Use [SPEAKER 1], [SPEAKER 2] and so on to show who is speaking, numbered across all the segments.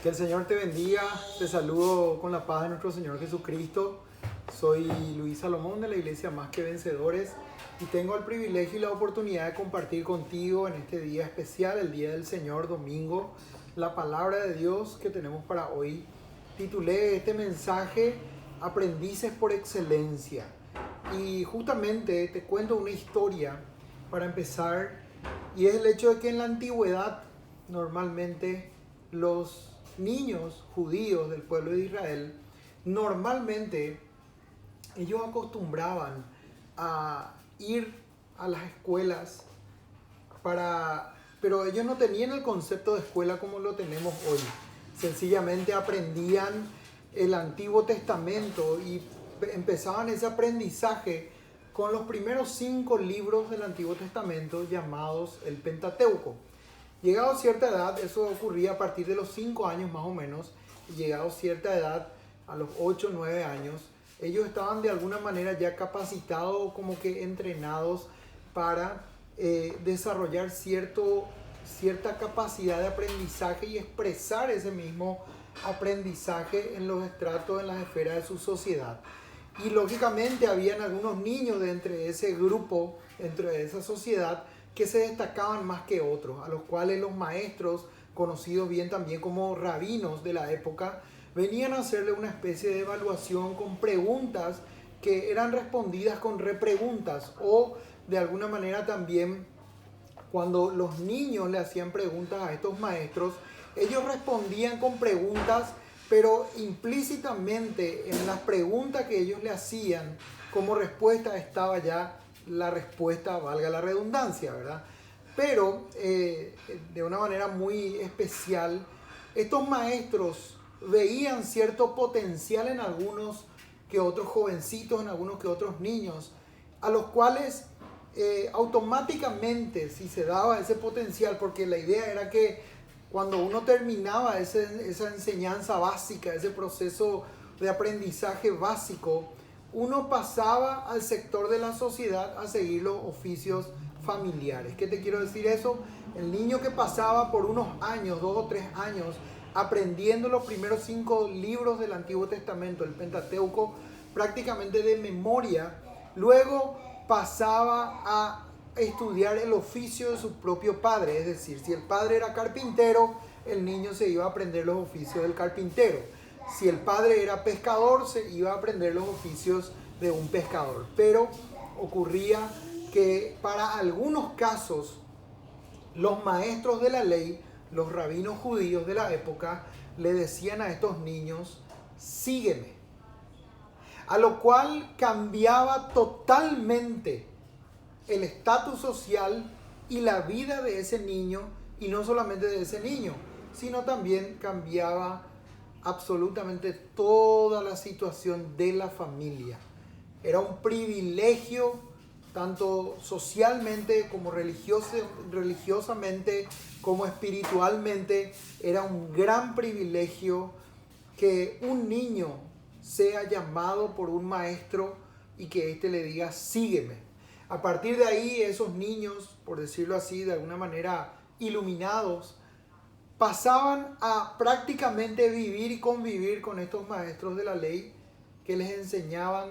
[SPEAKER 1] Que el Señor te bendiga. Te saludo con la paz de nuestro Señor Jesucristo. Soy Luis Salomón de la Iglesia Más que Vencedores y tengo el privilegio y la oportunidad de compartir contigo en este día especial, el Día del Señor, domingo, la palabra de Dios que tenemos para hoy. Titulé este mensaje Aprendices por Excelencia. Y justamente te cuento una historia para empezar, y es el hecho de que en la antigüedad normalmente los niños judíos del pueblo de Israel, normalmente ellos acostumbraban a ir a las escuelas pero ellos no tenían el concepto de escuela como lo tenemos hoy. Sencillamente aprendían el Antiguo Testamento y empezaban ese aprendizaje con los primeros 5 libros del Antiguo Testamento llamados el Pentateuco. Llegado a cierta edad, eso ocurría a partir de los 5 años más o menos, y llegado a cierta edad, a los 8 o 9 años, ellos estaban de alguna manera ya capacitados, como que entrenados para desarrollar cierta capacidad de aprendizaje y expresar ese mismo aprendizaje en los estratos, en las esferas de su sociedad. Y lógicamente habían algunos niños de entre ese grupo, dentro de esa sociedad, que se destacaban más que otros, a los cuales los maestros, conocidos bien también como rabinos de la época, venían a hacerle una especie de evaluación con preguntas que eran respondidas con repreguntas, o de alguna manera también cuando los niños le hacían preguntas a estos maestros, ellos respondían con preguntas, pero implícitamente en las preguntas que ellos le hacían como respuesta estaba ya la respuesta, valga la redundancia, ¿verdad? Pero de una manera muy especial, estos maestros veían cierto potencial en algunos que otros jovencitos, en algunos que otros niños, a los cuales automáticamente, si se daba ese potencial, porque la idea era que cuando uno terminaba esa enseñanza básica, ese proceso de aprendizaje básico, uno pasaba al sector de la sociedad a seguir los oficios familiares. ¿Qué te quiero decir eso? El niño que pasaba por unos años, 2 o 3 años, aprendiendo los primeros 5 libros del Antiguo Testamento, el Pentateuco, prácticamente de memoria, luego pasaba a estudiar el oficio de su propio padre. Es decir, si el padre era carpintero, el niño se iba a aprender los oficios del carpintero. Si el padre era pescador, se iba a aprender los oficios de un pescador. Pero ocurría que para algunos casos, los maestros de la ley, los rabinos judíos de la época, le decían a estos niños, sígueme. A lo cual cambiaba totalmente el estatus social y la vida de ese niño, y no solamente de ese niño, sino también cambiaba absolutamente toda la situación de la familia. Era un privilegio, tanto socialmente como religiosamente, como espiritualmente, era un gran privilegio que un niño sea llamado por un maestro y que éste le diga, sígueme. A partir de ahí, esos niños, por decirlo así, de alguna manera iluminados, pasaban a prácticamente vivir y convivir con estos maestros de la ley que les enseñaban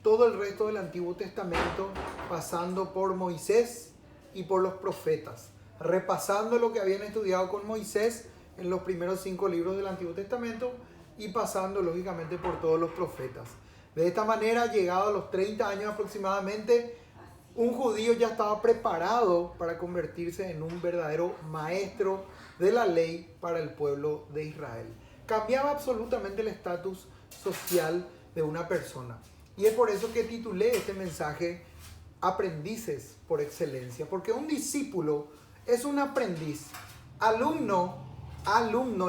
[SPEAKER 1] todo el resto del Antiguo Testamento, pasando por Moisés y por los profetas, repasando lo que habían estudiado con Moisés en los primeros 5 libros del Antiguo Testamento y pasando lógicamente por todos los profetas. De esta manera, llegado a los 30 años aproximadamente, un judío ya estaba preparado para convertirse en un verdadero maestro de la ley para el pueblo de Israel. Cambiaba absolutamente el estatus social de una persona. Y es por eso que titulé este mensaje Aprendices por Excelencia. Porque un discípulo es un aprendiz. Alumno,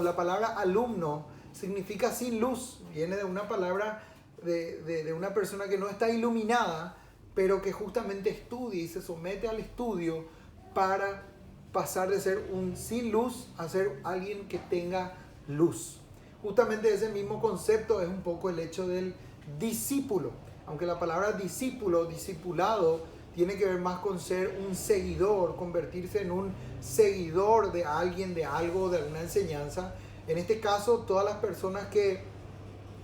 [SPEAKER 1] la palabra alumno significa sin luz. Viene de una palabra de una persona que no está iluminada, pero que justamente estudia y se somete al estudio para pasar de ser un sin luz a ser alguien que tenga luz. Justamente ese mismo concepto es un poco el hecho del discípulo, aunque la palabra discípulo, discipulado, tiene que ver más con ser un seguidor, convertirse en un seguidor de alguien, de algo, de alguna enseñanza. En este caso, todas las personas que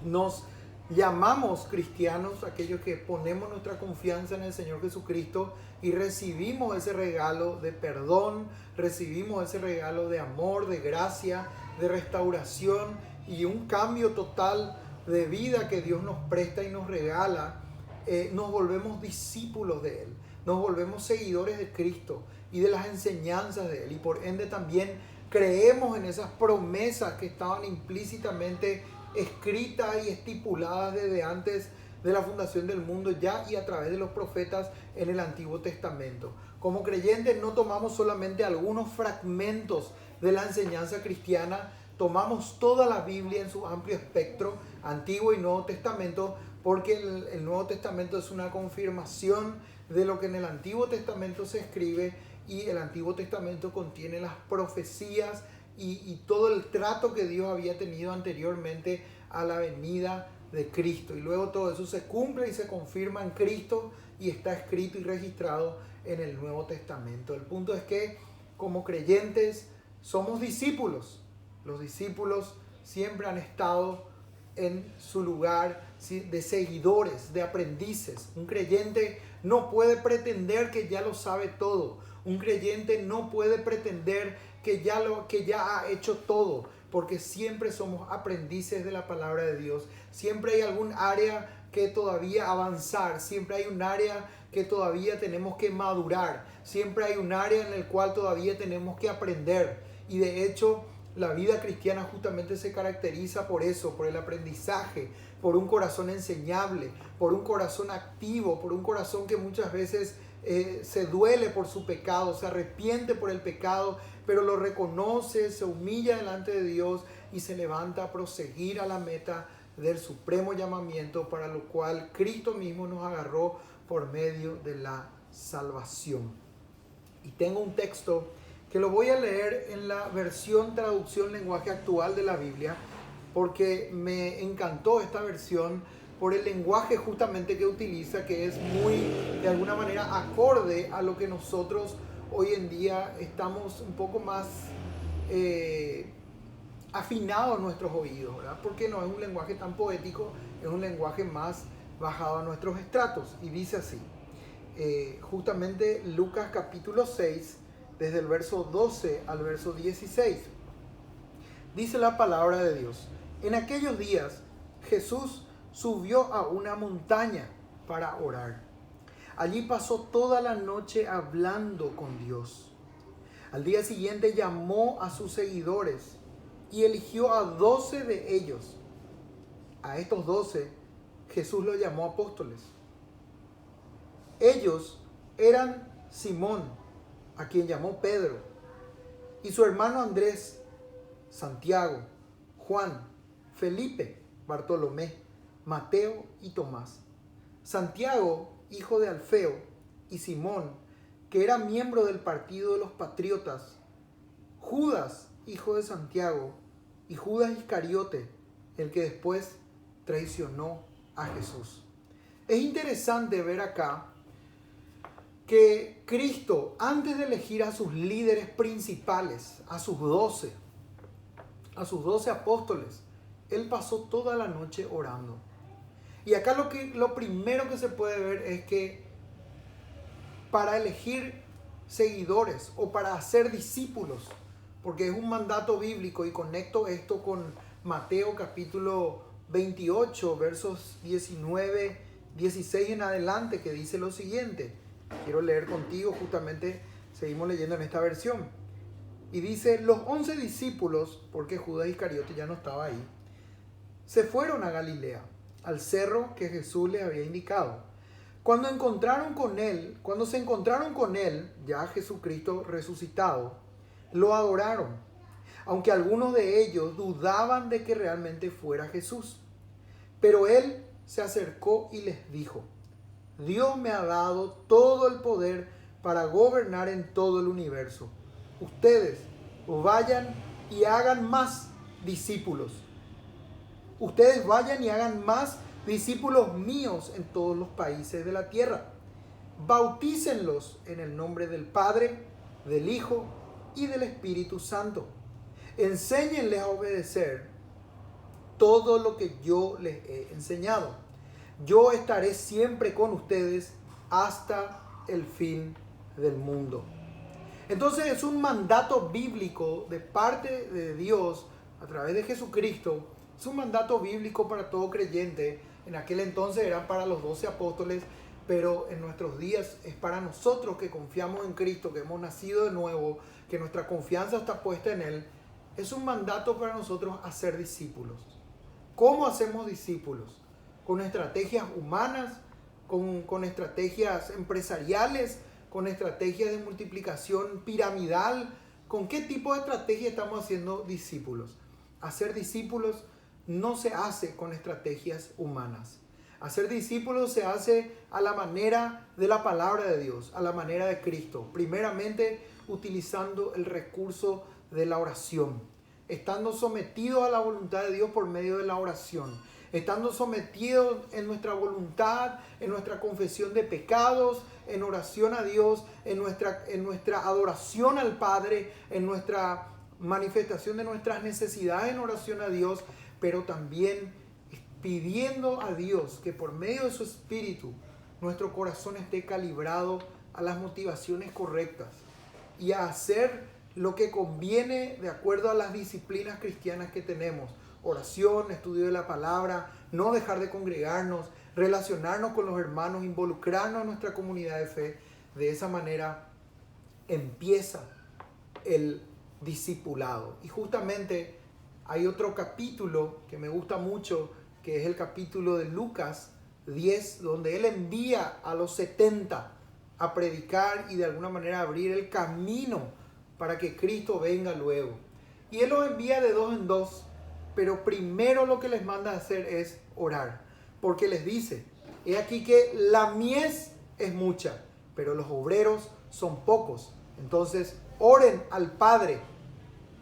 [SPEAKER 1] nos llamamos cristianos, aquellos que ponemos nuestra confianza en el Señor Jesucristo y recibimos ese regalo de perdón, recibimos ese regalo de amor, de gracia, de restauración y un cambio total de vida que Dios nos presta y nos regala, nos volvemos discípulos de Él, nos volvemos seguidores de Cristo y de las enseñanzas de Él, y por ende también creemos en esas promesas que estaban implícitamente escritas y estipuladas desde antes de la fundación del mundo ya y a través de los profetas en el Antiguo Testamento. Como creyentes no tomamos solamente algunos fragmentos de la enseñanza cristiana, tomamos toda la Biblia en su amplio espectro, Antiguo y Nuevo Testamento, porque el Nuevo Testamento es una confirmación de lo que en el Antiguo Testamento se escribe, y el Antiguo Testamento contiene las profecías y todo el trato que Dios había tenido anteriormente a la venida de Cristo. Y luego todo eso se cumple y se confirma en Cristo y está escrito y registrado en el Nuevo Testamento. El punto es que como creyentes somos discípulos. Los discípulos siempre han estado en su lugar de seguidores, de aprendices. Un creyente no puede pretender que ya lo sabe todo. Un creyente no puede pretender que ya ha hecho todo, porque siempre somos aprendices de la palabra de Dios. Siempre hay algún área que todavía avanzar, siempre hay un área que todavía tenemos que madurar, siempre hay un área en el cual todavía tenemos que aprender. Y de hecho, la vida cristiana justamente se caracteriza por eso, por el aprendizaje, por un corazón enseñable, por un corazón activo, por un corazón que muchas veces se duele por su pecado, se arrepiente por el pecado, pero lo reconoce, se humilla delante de Dios y se levanta a proseguir a la meta del supremo llamamiento para lo cual Cristo mismo nos agarró por medio de la salvación. Y tengo un texto que lo voy a leer en la versión traducción lenguaje actual de la Biblia, porque me encantó esta versión por el lenguaje justamente que utiliza, que es muy, de alguna manera, acorde a lo que nosotros hoy en día estamos un poco más afinados a nuestros oídos, ¿verdad? Porque no es un lenguaje tan poético, es un lenguaje más bajado a nuestros estratos. Y dice así, justamente Lucas capítulo 6, desde el verso 12 al verso 16. Dice la palabra de Dios: en aquellos días Jesús subió a una montaña para orar. Allí pasó toda la noche hablando con Dios. Al día siguiente llamó a sus seguidores y eligió a 12 de ellos. A estos 12 Jesús los llamó apóstoles. Ellos eran Simón, a quien llamó Pedro, y su hermano Andrés, Santiago, Juan, Felipe, Bartolomé, Mateo y Tomás, Santiago, hijo de Alfeo, y Simón, que era miembro del partido de los patriotas, Judas, hijo de Santiago, y Judas Iscariote, el que después traicionó a Jesús. Es interesante ver acá que Cristo, antes de elegir a sus líderes principales, a sus 12 apóstoles, Él pasó toda la noche orando. Y acá lo primero que se puede ver es que para elegir seguidores o para hacer discípulos, porque es un mandato bíblico, y conecto esto con Mateo capítulo 28, versos 19, 16 en adelante, que dice lo siguiente. Quiero leer contigo, justamente seguimos leyendo en esta versión. Y dice: los 11 discípulos, porque Judas Iscariote ya no estaba ahí, se fueron a Galilea, al cerro que Jesús les había indicado. Cuando se encontraron con él, ya Jesucristo resucitado, lo adoraron, aunque algunos de ellos dudaban de que realmente fuera Jesús. Pero él se acercó y les dijo: Dios me ha dado todo el poder para gobernar en todo el universo. Ustedes vayan y hagan más discípulos. Ustedes vayan y hagan más discípulos míos en todos los países de la tierra. Bautícenlos en el nombre del Padre, del Hijo y del Espíritu Santo. enséñenles a obedecer todo lo que yo les he enseñado. Yo estaré siempre con ustedes hasta el fin del mundo. Entonces es un mandato bíblico de parte de Dios a través de Jesucristo. Es un mandato bíblico para todo creyente. En aquel entonces eran para los 12 apóstoles, pero en nuestros días es para nosotros que confiamos en Cristo, que hemos nacido de nuevo, que nuestra confianza está puesta en Él. Es un mandato para nosotros hacer discípulos. ¿Cómo hacemos discípulos? Con estrategias humanas, con estrategias empresariales, con estrategias de multiplicación piramidal. ¿Con qué tipo de estrategia estamos haciendo discípulos? Hacer discípulos no se hace con estrategias humanas. Hacer discípulos se hace a la manera de la palabra de Dios, a la manera de Cristo. Primeramente, utilizando el recurso de la oración, estando sometidos a la voluntad de Dios por medio de la oración, estando sometidos en nuestra voluntad, en nuestra confesión de pecados, en oración a Dios, en nuestra adoración al Padre, en nuestra manifestación de nuestras necesidades en oración a Dios, pero también pidiendo a Dios que por medio de su Espíritu nuestro corazón esté calibrado a las motivaciones correctas y a hacer lo que conviene de acuerdo a las disciplinas cristianas que tenemos. Oración, estudio de la palabra, no dejar de congregarnos, relacionarnos con los hermanos, involucrarnos en nuestra comunidad de fe. De esa manera empieza el discipulado. Y justamente hay otro capítulo que me gusta mucho, que es el capítulo de Lucas 10, donde él envía a los 70 a predicar y de alguna manera abrir el camino para que Cristo venga luego. Y él los envía de dos en dos, pero primero lo que les manda a hacer es orar, porque les dice: he aquí que la mies es mucha, pero los obreros son pocos. Entonces oren al Padre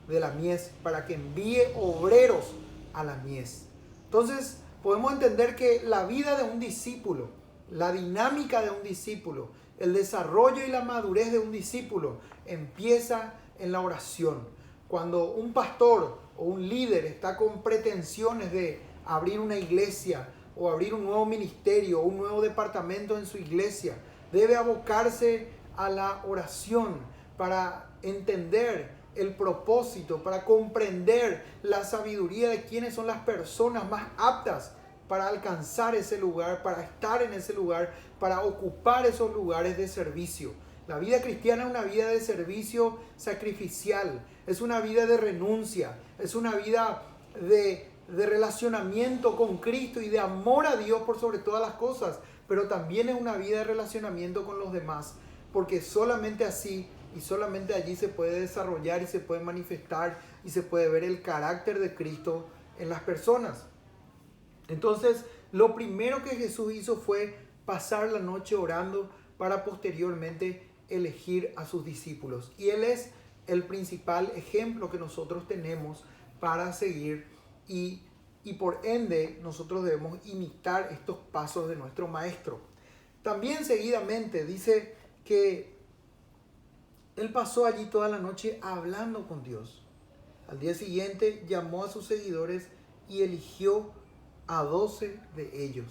[SPEAKER 1] de la mies para que envíe obreros a la mies. Entonces podemos entender que la vida de un discípulo, la dinámica de un discípulo, el desarrollo y la madurez de un discípulo empieza en la oración. Cuando un pastor o un líder está con pretensiones de abrir una iglesia o abrir un nuevo ministerio o un nuevo departamento en su iglesia, debe abocarse a la oración para entender el propósito, para comprender la sabiduría de quiénes son las personas más aptas para alcanzar ese lugar, para estar en ese lugar, para ocupar esos lugares de servicio. La vida cristiana es una vida de servicio sacrificial, es una vida de renuncia, es una vida de relacionamiento con Cristo y de amor a Dios por sobre todas las cosas, pero también es una vida de relacionamiento con los demás, porque solamente así y solamente allí se puede desarrollar y se puede manifestar y se puede ver el carácter de Cristo en las personas. Entonces, lo primero que Jesús hizo fue pasar la noche orando para posteriormente elegir a sus discípulos. Y Él es el principal ejemplo que nosotros tenemos para seguir y por ende nosotros debemos imitar estos pasos de nuestro Maestro. También seguidamente dice que Él pasó allí toda la noche hablando con Dios. Al día siguiente llamó a sus seguidores y eligió a 12 de ellos.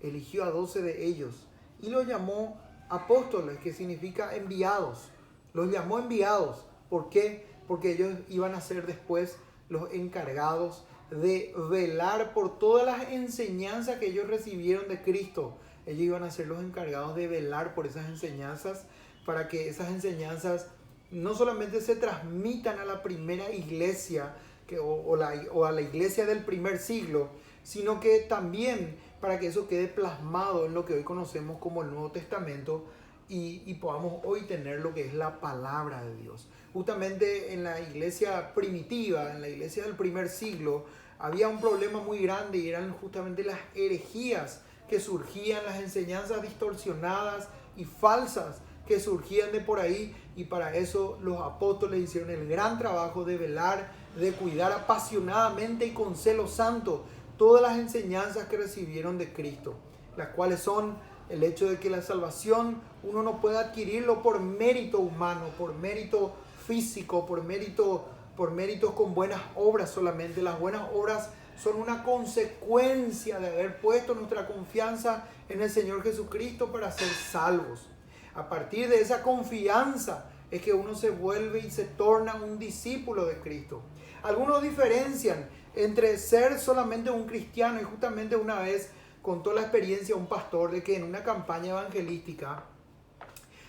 [SPEAKER 1] Eligió a 12 de ellos y los llamó apóstoles, que significa enviados. Los llamó enviados. ¿Por qué? Porque ellos iban a ser después los encargados de velar por todas las enseñanzas que ellos recibieron de Cristo. Ellos iban a ser los encargados de velar por esas enseñanzas, para que esas enseñanzas no solamente se transmitan a la primera iglesia o a la iglesia del primer siglo, sino que también para que eso quede plasmado en lo que hoy conocemos como el Nuevo Testamento y podamos hoy tener lo que es la palabra de Dios. Justamente en la iglesia primitiva, en la iglesia del primer siglo, había un problema muy grande y eran justamente las herejías que surgían, las enseñanzas distorsionadas y falsas que surgían de por ahí, y para eso los apóstoles hicieron el gran trabajo de velar, de cuidar apasionadamente y con celo santo todas las enseñanzas que recibieron de Cristo, las cuales son el hecho de que la salvación uno no puede adquirirlo por mérito humano, por mérito físico, por mérito por méritos con buenas obras solamente. Las buenas obras son una consecuencia de haber puesto nuestra confianza en el Señor Jesucristo para ser salvos. A partir de esa confianza es que uno se vuelve y se torna un discípulo de Cristo. Algunos diferencian entre ser solamente un cristiano, y justamente una vez contó la experiencia un pastor de que en una campaña evangelística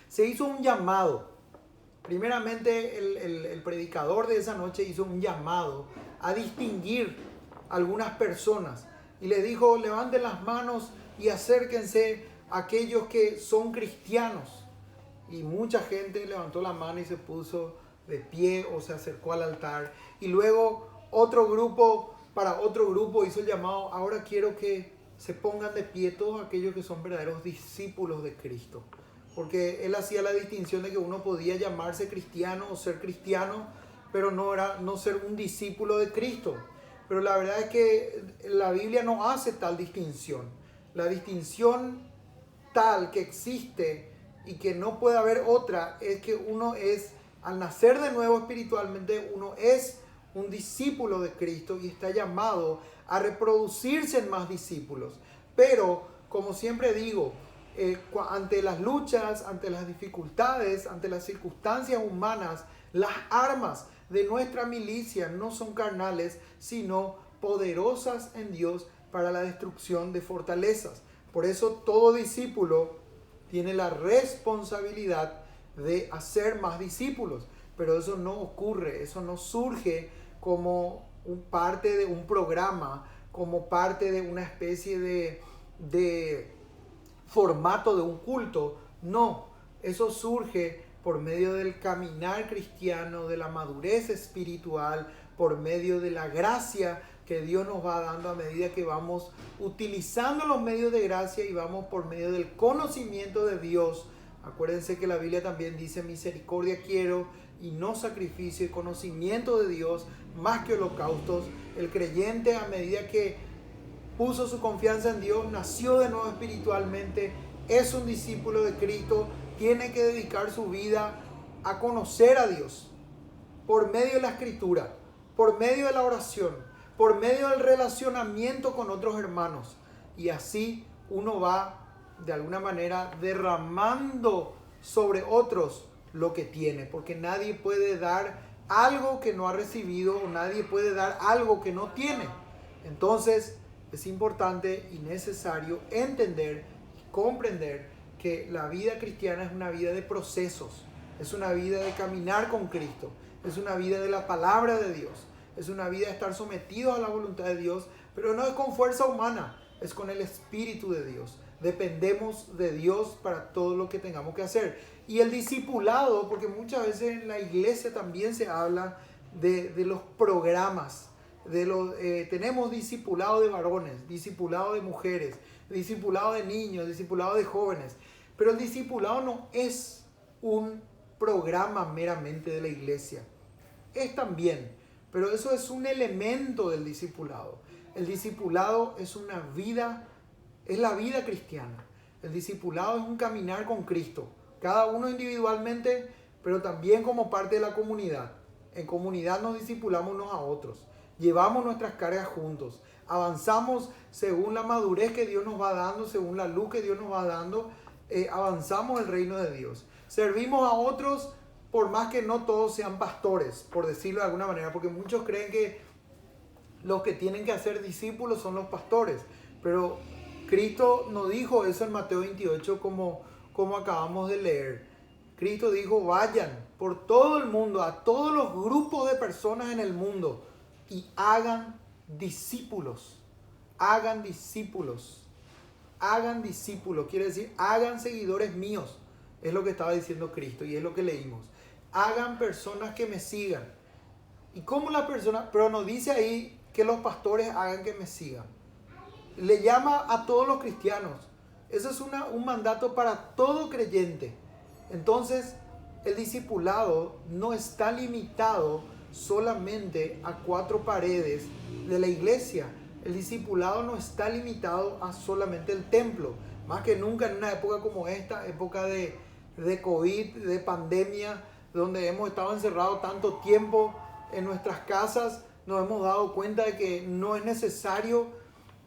[SPEAKER 1] se hizo un llamado. Primeramente el predicador de esa noche hizo un llamado a distinguir a algunas personas y les dijo: levanten las manos y acérquense a aquellos que son cristianos. Y mucha gente levantó la mano y se puso de pie o se acercó al altar. Y luego para otro grupo hizo el llamado: ahora quiero que se pongan de pie todos aquellos que son verdaderos discípulos de Cristo. Porque él hacía la distinción de que uno podía llamarse cristiano o ser cristiano, pero no ser un discípulo de Cristo. Pero la verdad es que la Biblia no hace tal distinción. La distinción tal que existe y que no puede haber otra es que uno es, al nacer de nuevo espiritualmente, uno es un discípulo de Cristo y está llamado a reproducirse en más discípulos. Pero, como siempre digo, ante las luchas, ante las dificultades, ante las circunstancias humanas, las armas de nuestra milicia no son carnales, sino poderosas en Dios para la destrucción de fortalezas. Por eso todo discípulo tiene la responsabilidad de hacer más discípulos, pero eso no ocurre, eso no surge como parte de un programa, como parte de una especie de formato de un culto. No, eso surge por medio del caminar cristiano, de la madurez espiritual, por medio de la gracia que Dios nos va dando a medida que vamos utilizando los medios de gracia y vamos por medio del conocimiento de Dios. Acuérdense que la Biblia también dice: misericordia quiero y no sacrificio, y conocimiento de Dios más que holocaustos. El creyente, a medida que puso su confianza en Dios, nació de nuevo espiritualmente, es un discípulo de Cristo, tiene que dedicar su vida a conocer a Dios por medio de la Escritura, por medio de la oración, por medio del relacionamiento con otros hermanos. Y así uno va de alguna manera derramando sobre otros lo que tiene, porque nadie puede dar algo que no ha recibido, o nadie puede dar algo que no tiene. Entonces es importante y necesario entender y comprender que la vida cristiana es una vida de procesos, es una vida de caminar con Cristo, es una vida de la palabra de Dios, es una vida de estar sometidos a la voluntad de Dios, pero no es con fuerza humana, es con el Espíritu de Dios. Dependemos de Dios para todo lo que tengamos que hacer. Y el discipulado, porque muchas veces en la iglesia también se habla de los programas, tenemos discipulado de varones, discipulado de mujeres, discipulado de niños, discipulado de jóvenes, pero el discipulado no es un programa meramente de la iglesia, es también, pero eso es un elemento del discipulado. El discipulado es una vida, es la vida cristiana. El discipulado es un caminar con Cristo, cada uno individualmente, pero también como parte de la comunidad. En comunidad nos discipulamos unos a otros, llevamos nuestras cargas juntos, avanzamos según la madurez que Dios nos va dando, según la luz que Dios nos va dando, avanzamos el reino de Dios. Servimos a otros por más que no todos sean pastores, por decirlo de alguna manera, porque muchos creen que los que tienen que hacer discípulos son los pastores, pero Cristo no dijo eso en Mateo 28 como acabamos de leer. Cristo dijo: vayan por todo el mundo, a todos los grupos de personas en el mundo, y hagan discípulos. Hagan discípulos. Hagan discípulos. Quiere decir, hagan seguidores míos. Es lo que estaba diciendo Cristo y es lo que leímos. Hagan personas que me sigan. ¿Y cómo las personas? Pero no dice ahí que los pastores hagan que me sigan. Le llama a todos los cristianos. Eso es un mandato para todo creyente. Entonces, el discipulado no está limitado solamente a 4 paredes de la iglesia. El discipulado no está limitado a solamente el templo. Más que nunca en una época como esta, época de COVID, de pandemia, donde hemos estado encerrados tanto tiempo, en nuestras casas nos hemos dado cuenta de que no es necesario,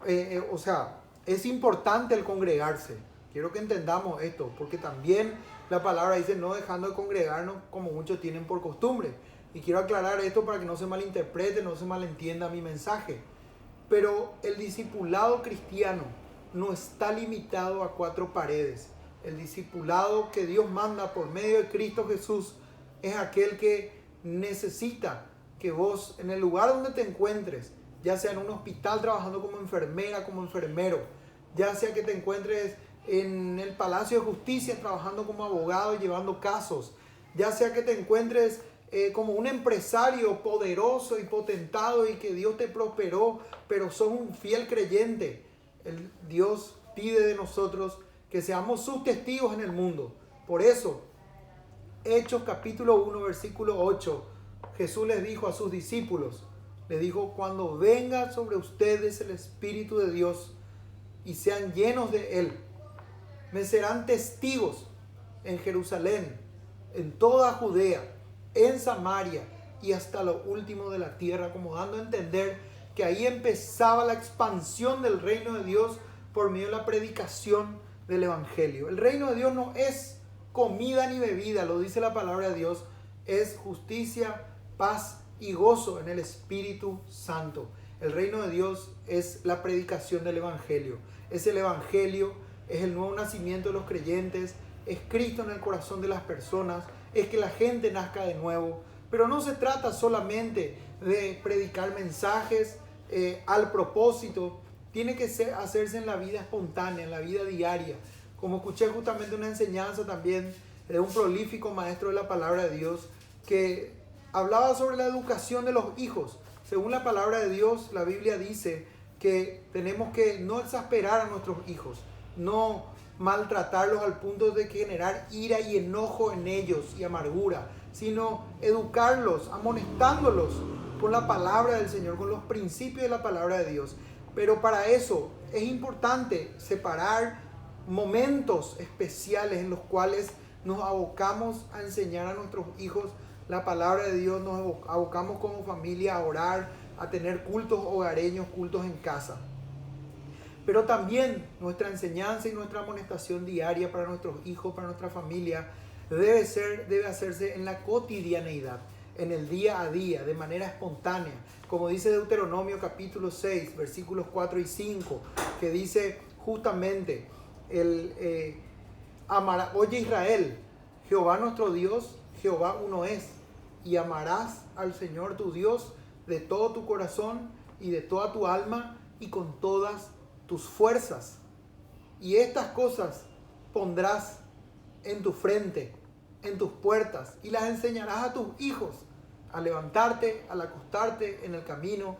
[SPEAKER 1] es importante el congregarse. Quiero que entendamos esto, porque también la palabra dice no dejando de congregarnos como muchos tienen por costumbre. Y quiero aclarar esto para que no se malinterprete, no se malentienda mi mensaje. Pero el discipulado cristiano no está limitado a 4 paredes. El discipulado que Dios manda por medio de Cristo Jesús es aquel que necesita que vos, en el lugar donde te encuentres, ya sea en un hospital trabajando como enfermera, como enfermero, ya sea que te encuentres en el Palacio de Justicia trabajando como abogado y llevando casos, ya sea que te encuentres como un empresario poderoso y potentado y que Dios te prosperó, pero sos un fiel creyente. Dios pide de nosotros que seamos sus testigos en el mundo. Por eso, Hechos capítulo 1, versículo 8, Jesús les dijo a sus discípulos, les dijo, cuando venga sobre ustedes el Espíritu de Dios y sean llenos de Él, me serán testigos en Jerusalén, en toda Judea, en Samaria y hasta lo último de la tierra, como dando a entender que ahí empezaba la expansión del reino de Dios por medio de la predicación del Evangelio. El reino de Dios no es comida ni bebida, lo dice la palabra de Dios, es justicia, paz y gozo en el Espíritu Santo. El reino de Dios es la predicación del Evangelio. Es el Evangelio, es el nuevo nacimiento de los creyentes, es Cristo en el corazón de las personas, es que la gente nazca de nuevo. Pero no se trata solamente de predicar mensajes al propósito, tiene que hacerse en la vida espontánea, en la vida diaria. Como escuché justamente una enseñanza también de un prolífico maestro de la palabra de Dios que hablaba sobre la educación de los hijos. Según la palabra de Dios, la Biblia dice que tenemos que no exasperar a nuestros hijos, no maltratarlos al punto de generar ira y enojo en ellos y amargura, sino educarlos, amonestándolos con la palabra del Señor, con los principios de la palabra de Dios. Pero para eso es importante separar momentos especiales en los cuales nos abocamos a enseñar a nuestros hijos la palabra de Dios, nos abocamos como familia a orar, a tener cultos hogareños, cultos en casa. Pero también nuestra enseñanza y nuestra amonestación diaria para nuestros hijos, para nuestra familia, debe hacerse en la cotidianeidad, en el día a día, de manera espontánea. Como dice Deuteronomio capítulo 6, versículos 4 y 5, que dice justamente, oye Israel, Jehová nuestro Dios, Jehová uno es, y amarás al Señor tu Dios de todo tu corazón y de toda tu alma y con todas tus fuerzas. Y estas cosas pondrás en tu frente, en tus puertas, y las enseñarás a tus hijos, al levantarte, al acostarte en el camino.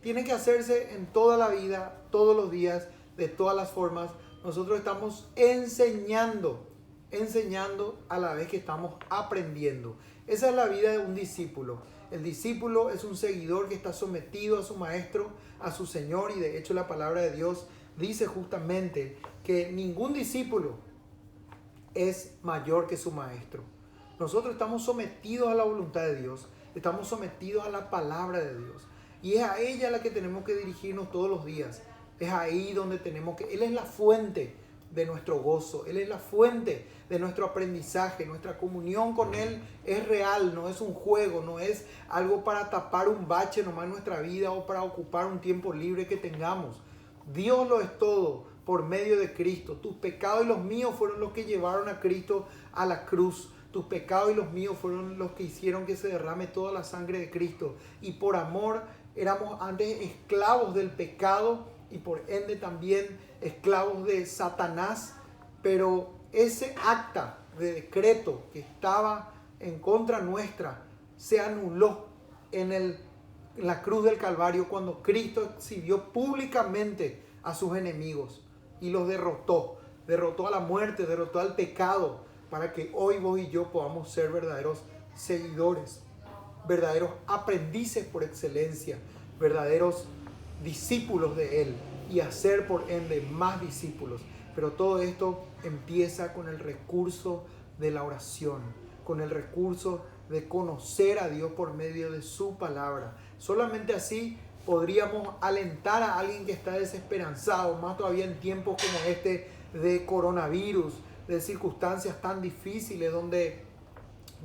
[SPEAKER 1] Tiene que hacerse en toda la vida, todos los días, de todas las formas. Nosotros estamos enseñando a la vez que estamos aprendiendo. Esa es la vida de un discípulo. El discípulo es un seguidor que está sometido a su maestro, a su Señor, y de hecho la palabra de Dios dice justamente que ningún discípulo es mayor que su maestro. Nosotros estamos sometidos a la voluntad de Dios, estamos sometidos a la palabra de Dios, y es a ella a la que tenemos que dirigirnos todos los días. Es ahí donde tenemos que... Él es la fuente de nuestro gozo, Él es la fuente de nuestro aprendizaje. Nuestra comunión con Él es real, no es un juego, no es algo para tapar un bache nomás en nuestra vida o para ocupar un tiempo libre que tengamos. Dios lo es todo por medio de Cristo. Tus pecados y los míos fueron los que llevaron a Cristo a la cruz. Tus pecados y los míos fueron los que hicieron que se derrame toda la sangre de Cristo. Y por amor éramos antes esclavos del pecado y por ende también esclavos de Satanás. Pero ese acta de decreto que estaba en contra nuestra se anuló en la cruz del Calvario cuando Cristo exhibió públicamente a sus enemigos y los derrotó. Derrotó a la muerte, derrotó al pecado, para que hoy vos y yo podamos ser verdaderos seguidores, verdaderos aprendices por excelencia, verdaderos discípulos de Él y hacer por ende más discípulos. Pero todo esto empieza con el recurso de la oración, con el recurso de conocer a Dios por medio de su palabra. Solamente así podríamos alentar a alguien que está desesperanzado, más todavía en tiempos como este de coronavirus, de circunstancias tan difíciles donde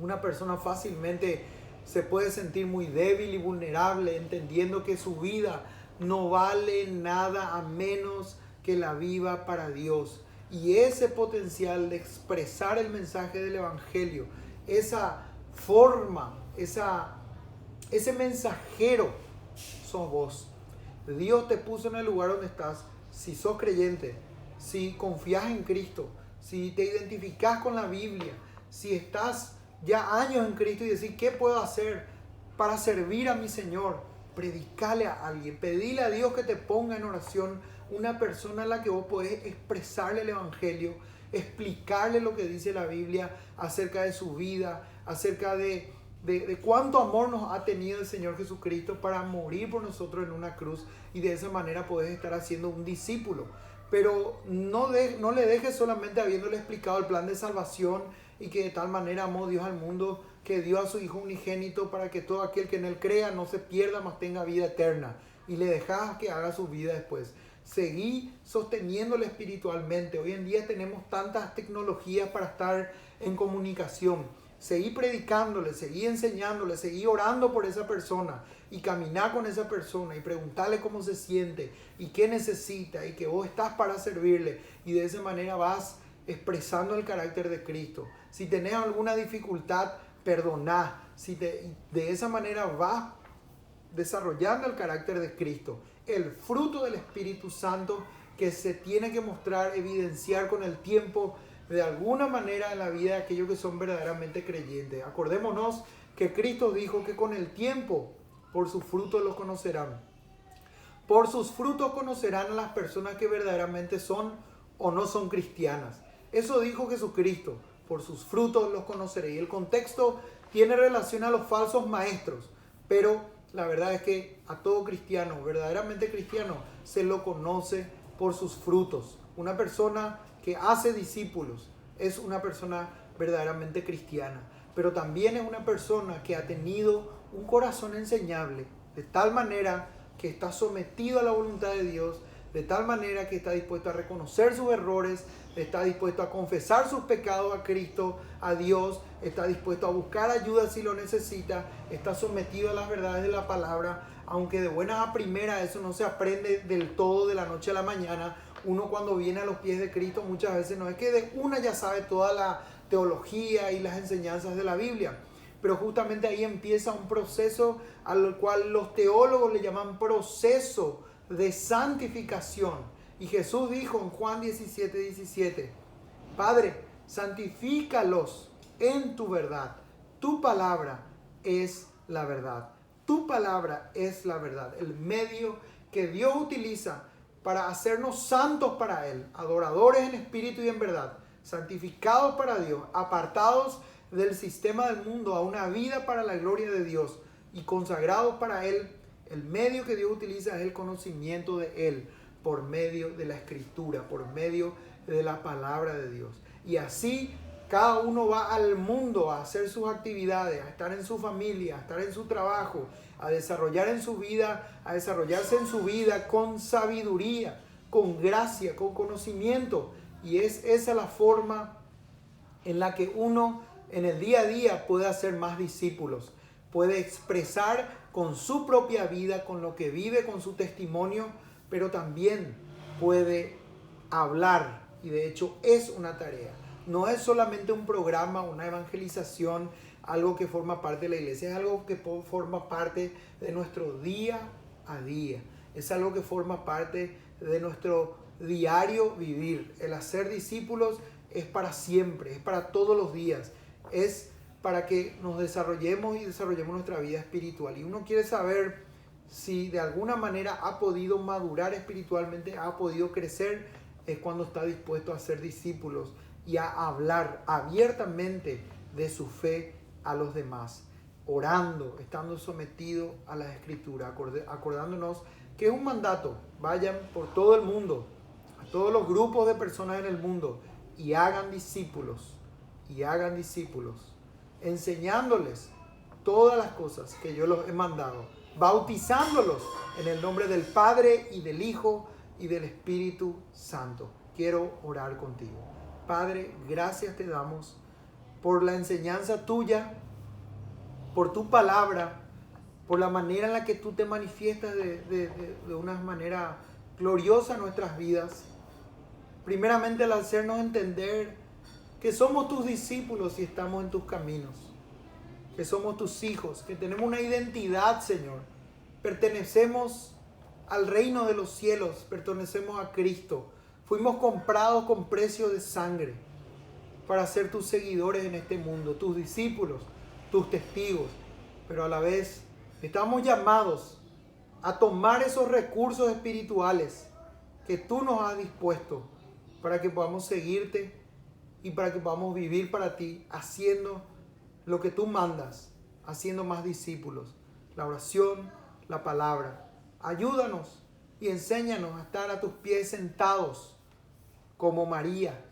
[SPEAKER 1] una persona fácilmente se puede sentir muy débil y vulnerable, entendiendo que su vida no vale nada a menos que la viva para Dios. Y ese potencial de expresar el mensaje del Evangelio, esa forma, ese mensajero, sos vos. Dios te puso en el lugar donde estás. Si sos creyente, si confías en Cristo, si te identificás con la Biblia, si estás ya años en Cristo y decís, ¿qué puedo hacer para servir a mi Señor? Predicale a alguien, pedile a Dios que te ponga en oración una persona a la que vos podés expresarle el Evangelio, explicarle lo que dice la Biblia acerca de su vida, acerca de cuánto amor nos ha tenido el Señor Jesucristo para morir por nosotros en una cruz, y de esa manera podés estar haciendo un discípulo. Pero no le dejes solamente habiéndole explicado el plan de salvación y que de tal manera amó Dios al mundo que dio a su Hijo unigénito para que todo aquel que en Él crea no se pierda, mas tenga vida eterna. Y le dejas que haga su vida después. Seguí sosteniéndole espiritualmente. Hoy en día tenemos tantas tecnologías para estar en comunicación. Seguí predicándole, seguí enseñándole, seguí orando por esa persona y caminar con esa persona y preguntarle cómo se siente y qué necesita y que vos estás para servirle, y de esa manera vas expresando el carácter de Cristo. Si tenés alguna dificultad, perdoná. De esa manera vas desarrollando el carácter de Cristo, el fruto del Espíritu Santo que se tiene que mostrar, evidenciar con el tiempo de alguna manera en la vida de aquellos que son verdaderamente creyentes. Acordémonos que Cristo dijo que con el tiempo por sus frutos los conocerán. Por sus frutos conocerán a las personas que verdaderamente son o no son cristianas. Eso dijo Jesucristo, por sus frutos los conoceré. Y el contexto tiene relación a los falsos maestros, pero la verdad es que a todo cristiano, verdaderamente cristiano, se lo conoce por sus frutos. Una persona que hace discípulos es una persona verdaderamente cristiana, pero también es una persona que ha tenido un corazón enseñable, de tal manera que está sometido a la voluntad de Dios, de tal manera que está dispuesto a reconocer sus errores, está dispuesto a confesar sus pecados a Cristo, a Dios, está dispuesto a buscar ayuda si lo necesita, está sometido a las verdades de la palabra, aunque de buenas a primeras eso no se aprende del todo de la noche a la mañana. Uno cuando viene a los pies de Cristo muchas veces no es que de una ya sabe toda la teología y las enseñanzas de la Biblia, pero justamente ahí empieza un proceso al cual los teólogos le llaman proceso de santificación. Y Jesús dijo en Juan 17:17, Padre, santifícalos en tu verdad. Tu palabra es la verdad. Tu palabra es la verdad. El medio que Dios utiliza para hacernos santos para Él, adoradores en espíritu y en verdad, santificados para Dios, apartados del sistema del mundo a una vida para la gloria de Dios y consagrados para Él. El medio que Dios utiliza es el conocimiento de Él por medio de la Escritura, por medio de la palabra de Dios. Y así cada uno va al mundo a hacer sus actividades, a estar en su familia, a estar en su trabajo, a desarrollar en su vida, a desarrollarse en su vida con sabiduría, con gracia, con conocimiento. Y es esa la forma en la que uno en el día a día puede hacer más discípulos, puede expresar con su propia vida, con lo que vive, con su testimonio, pero también puede hablar, y de hecho es una tarea. No es solamente un programa, una evangelización, algo que forma parte de la iglesia, es algo que forma parte de nuestro día a día, es algo que forma parte de nuestro diario vivir. El hacer discípulos es para siempre, es para todos los días, es para que nos desarrollemos y desarrollemos nuestra vida espiritual. Y uno quiere saber si de alguna manera ha podido madurar espiritualmente, ha podido crecer, es cuando está dispuesto a ser discípulos y a hablar abiertamente de su fe a los demás, orando, estando sometido a la Escritura, acordándonos que es un mandato: vayan por todo el mundo, a todos los grupos de personas en el mundo, y hagan discípulos, enseñándoles todas las cosas que yo los he mandado, bautizándolos en el nombre del Padre y del Hijo y del Espíritu Santo. Quiero orar contigo. Padre, gracias te damos por la enseñanza tuya, por tu palabra, por la manera en la que tú te manifiestas de una manera gloriosa en nuestras vidas. Primeramente al hacernos entender que somos tus discípulos y estamos en tus caminos, que somos tus hijos, que tenemos una identidad, Señor. Pertenecemos al reino de los cielos, pertenecemos a Cristo. Fuimos comprados con precio de sangre para ser tus seguidores en este mundo, tus discípulos, tus testigos. Pero a la vez estamos llamados a tomar esos recursos espirituales que tú nos has dispuesto para que podamos seguirte y para que podamos vivir para ti, haciendo lo que tú mandas, haciendo más discípulos. La oración, la palabra. Ayúdanos y enséñanos a estar a tus pies sentados como María,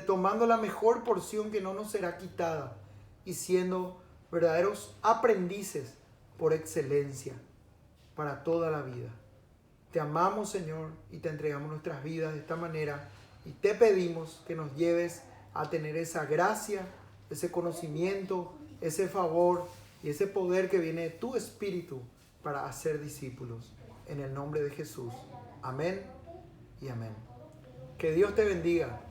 [SPEAKER 1] tomando la mejor porción que no nos será quitada y siendo verdaderos aprendices por excelencia para toda la vida. Te amamos, Señor, y te entregamos nuestras vidas de esta manera y te pedimos que nos lleves a tener esa gracia, ese conocimiento, ese favor y ese poder que viene de tu Espíritu para hacer discípulos. En el nombre de Jesús. Amén y amén. Que Dios te bendiga.